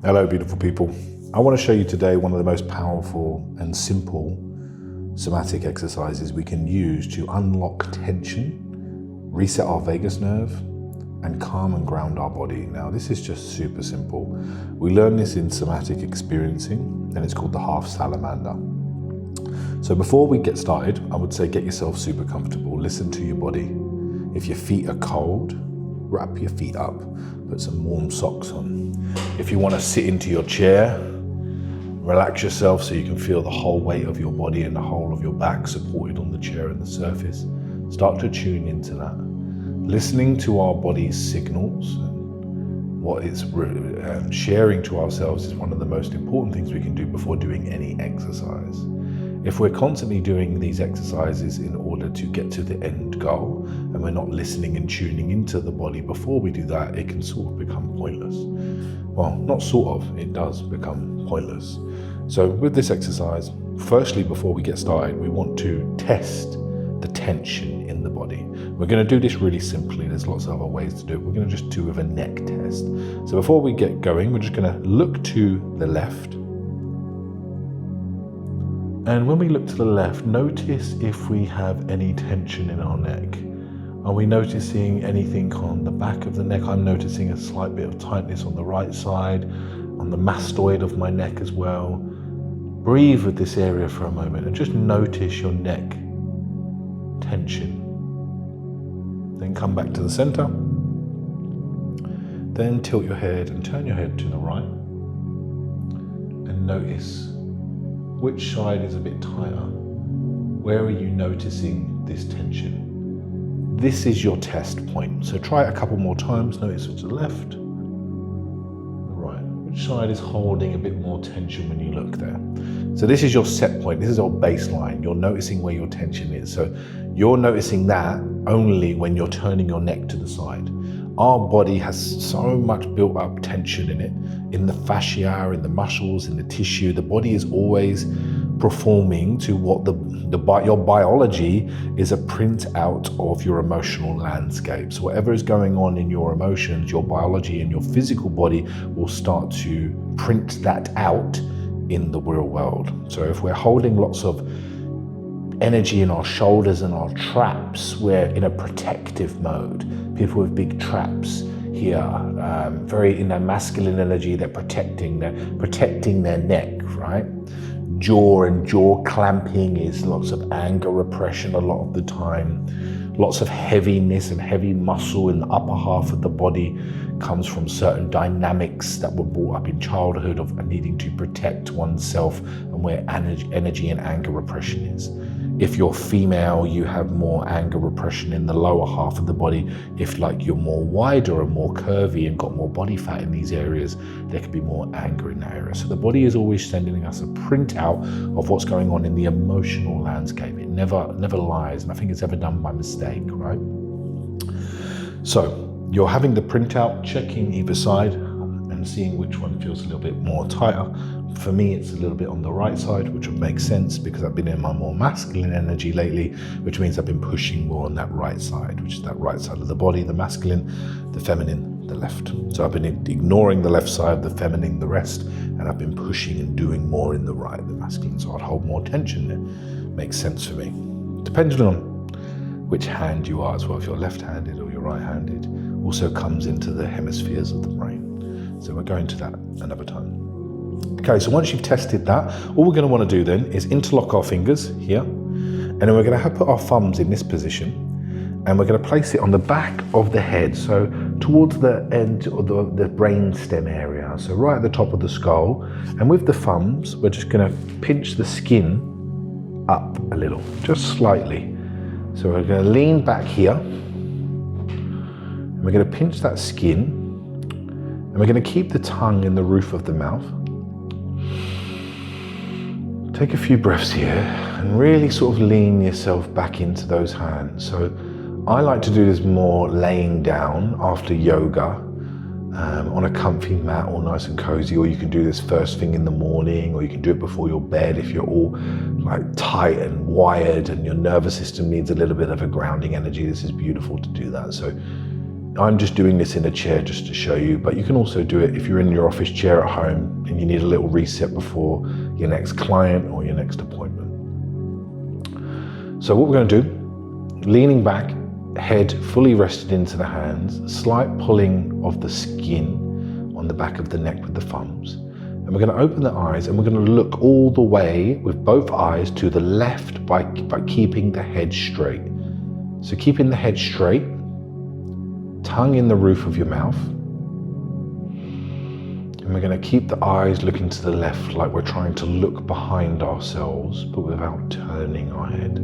Hello, beautiful people. I want to show you today one of the most powerful and simple somatic exercises we can use to unlock tension, reset our vagus nerve, and calm and ground our body. Now, this is just super simple. We learn this in somatic experiencing, and it's called the Half Salamander. So before we get started, I would say get yourself super comfortable. Listen to your body. If your feet are cold, wrap your feet up. Put some warm socks on. If you want to sit into your chair, relax yourself so you can feel the whole weight of your body and the whole of your back supported on the chair and the surface. Start to tune into that. Listening to our body's signals and what it's sharing to ourselves is one of the most important things we can do before doing any exercise. If we're constantly doing these exercises in order to get to the end goal and we're not listening and tuning into the body before we do that, it can sort of become pointless. Well, not sort of, it does become pointless. So with this exercise, firstly, before we get started, we want to test the tension in the body. We're going to do this really simply. There's lots of other ways to do it. We're going to just do with a neck test. So before we get going, we're just going to look to the left. And when we look to the left, notice if we have any tension in our neck. Are we noticing anything on the back of the neck? I'm noticing a slight bit of tightness on the right side, on the mastoid of my neck as well. Breathe with this area for a moment and just notice your neck tension. Then come back to the center. Then tilt your head and turn your head to the right. And notice which side is a bit tighter. Where are you noticing this tension? This is your test point. So try it a couple more times. Notice to the left, the right. Which side is holding a bit more tension when you look there? So this is your set point. This is your baseline. You're noticing where your tension is. So you're noticing that only when you're turning your neck to the side. Our body has so much built up tension in it, in the fascia, in the muscles, in the tissue. The body is always performing to what your biology is a print out of your emotional landscape. So whatever is going on in your emotions, your biology and your physical body will start to print that out in the real world. So if we're holding lots of energy in our shoulders and our traps, we're in a protective mode. People with big traps here, very in their masculine energy, they're protecting their neck, right? Jaw and jaw clamping is lots of anger repression a lot of the time. Lots of heaviness and heavy muscle in the upper half of the body comes from certain dynamics that were brought up in childhood of needing to protect oneself and where energy and anger repression is. If you're female, you have more anger repression in the lower half of the body. If you're more wider and more curvy and got more body fat in these areas, there could be more anger in that area. So the body is always sending us a printout of what's going on in the emotional landscape. It never lies. Nothing is ever done by mistake, right? So you're having the printout, checking either side and seeing which one feels a little bit more tighter. For me, it's a little bit on the right side, which would make sense because I've been in my more masculine energy lately, which means I've been pushing more on that right side, which is that right side of the body, the masculine, the feminine, the left. So I've been ignoring the left side, the feminine, the rest, and I've been pushing and doing more in the right, the masculine. So I'd hold more tension there. Makes sense for me. Depending on which hand you are as well, if you're left-handed or you're right-handed, also comes into the hemispheres of the brain. So we're going to that another time. Okay, so once you've tested that, all we're going to want to do then is interlock our fingers here, and then we're going to put our thumbs in this position, and we're going to place it on the back of the head, so towards the end of the brain stem area, so right at the top of the skull. And with the thumbs, we're just going to pinch the skin up a little, just slightly. So we're going to lean back here, and we're going to pinch that skin, and we're going to keep the tongue in the roof of the mouth. Take a few breaths here and really sort of lean yourself back into those hands. So I like to do this more laying down after yoga on a comfy mat, all nice and cozy, or you can do this first thing in the morning, or you can do it before your bed if you're all tight and wired and your nervous system needs a little bit of a grounding energy. This is beautiful to do that. So I'm just doing this in a chair just to show you, but you can also do it if you're in your office chair at home and you need a little reset before your next client or your next appointment. So what we're going to do, leaning back, head fully rested into the hands, slight pulling of the skin on the back of the neck with the thumbs. And we're going to open the eyes and we're going to look all the way with both eyes to the left by keeping the head straight. So keeping the head straight, tongue in the roof of your mouth. And we're going to keep the eyes looking to the left like we're trying to look behind ourselves, but without turning our head.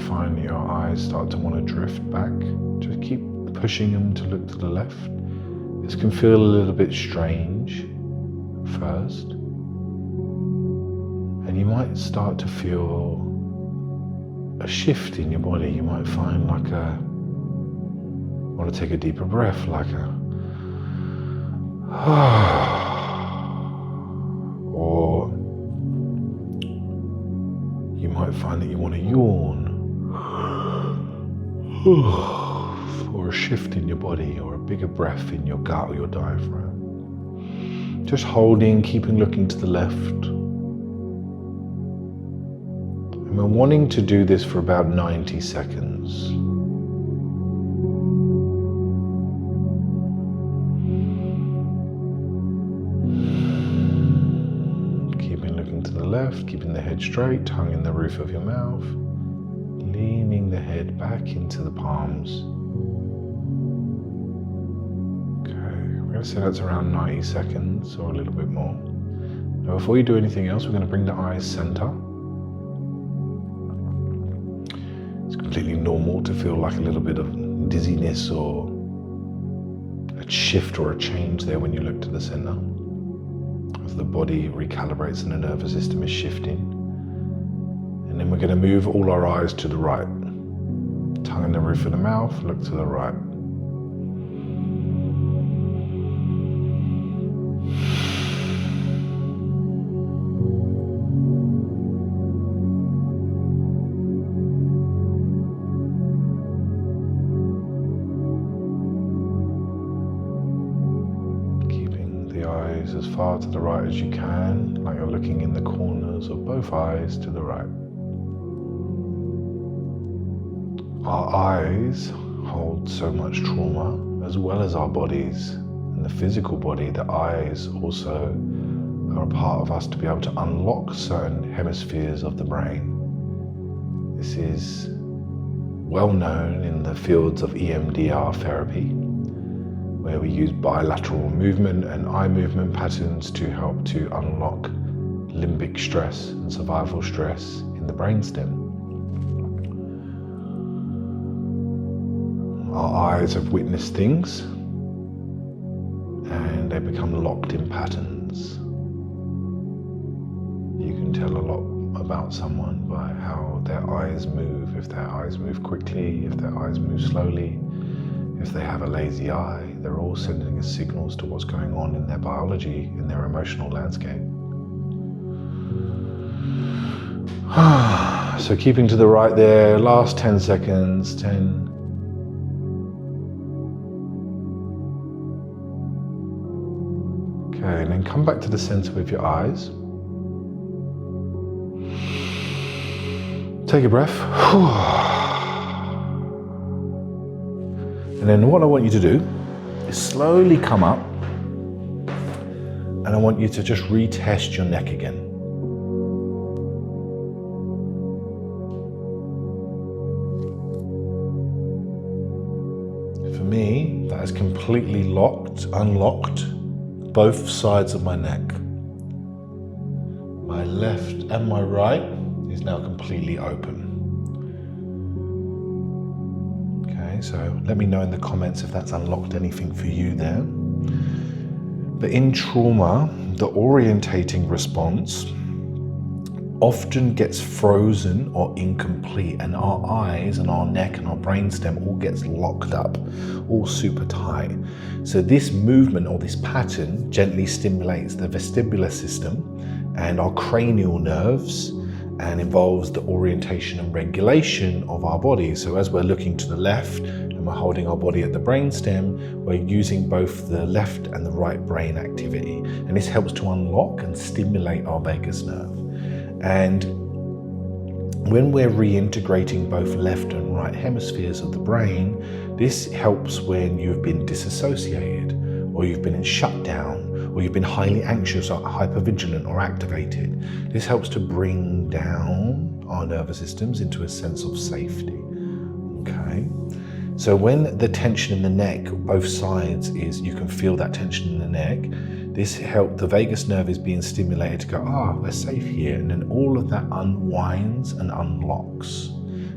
Find your eyes start to want to drift back. Just keep pushing them to look to the left. This can feel a little bit strange at first. And you might start to feel a shift in your body. You might find like want to take a deeper breath, like or you might find that you want to yawn. Or a shift in your body, or a bigger breath in your gut or your diaphragm. Just holding, keeping looking to the left. And we're wanting to do this for about 90 seconds. Keeping looking to the left, keeping the head straight, tongue in the roof of your mouth. Leaning the head back into the palms. Okay, we're going to say that's around 90 seconds or a little bit more. Now before you do anything else, we're going to bring the eyes center. It's completely normal to feel like a little bit of dizziness or a shift or a change there when you look to the center. As the body recalibrates and the nervous system is shifting. And then we're going to move all our eyes to the right. Tongue in the roof of the mouth, look to the right. Keeping the eyes as far to the right as you can, like you're looking in the corners of both eyes to the right. Our eyes hold so much trauma, as well as our bodies and the physical body. The eyes also are a part of us to be able to unlock certain hemispheres of the brain. This is well known in the fields of EMDR therapy, where we use bilateral movement and eye movement patterns to help to unlock limbic stress and survival stress in the brainstem. Our eyes have witnessed things and they become locked in patterns. You can tell a lot about someone by how their eyes move. If their eyes move quickly, if their eyes move slowly, if they have a lazy eye, they're all sending us signals to what's going on in their biology, in their emotional landscape. So keeping to the right there, last 10 seconds, 10. Okay, and then come back to the center with your eyes. Take a breath. And then what I want you to do is slowly come up, and I want you to just retest your neck again. For me, that is completely unlocked both sides of my neck. My left and my right is now completely open. Okay, so let me know in the comments if that's unlocked anything for you there. But in trauma, the orientating response often gets frozen or incomplete, and our eyes and our neck and our brainstem all gets locked up, all super tight. So this movement or this pattern gently stimulates the vestibular system and our cranial nerves, and involves the orientation and regulation of our body. So as we're looking to the left and we're holding our body at the brainstem, we're using both the left and the right brain activity. And this helps to unlock and stimulate our vagus nerve. And when we're reintegrating both left and right hemispheres of the brain, this helps when you've been disassociated, or you've been in shutdown, or you've been highly anxious or hypervigilant or activated. This helps to bring down our nervous systems into a sense of safety. Okay. So when the tension in the neck, both sides, is, you can feel that tension in the neck, this helps, the vagus nerve is being stimulated to go, we're safe here. And then all of that unwinds and unlocks.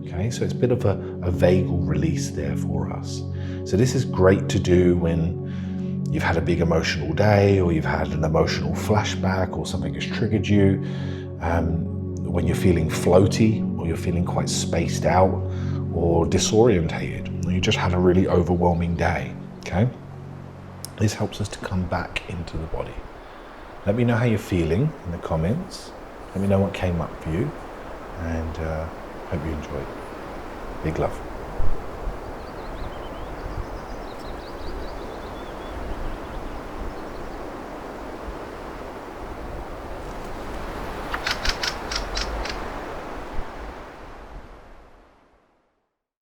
Okay, so it's a bit of a vagal release there for us. So this is great to do when you've had a big emotional day, or you've had an emotional flashback, or something has triggered you, when you're feeling floaty, or you're feeling quite spaced out or disorientated, or you just had a really overwhelming day. Okay, this helps us to come back into the body. Let me know how you're feeling in the comments. Let me know what came up for you, and hope you enjoyed. Big love.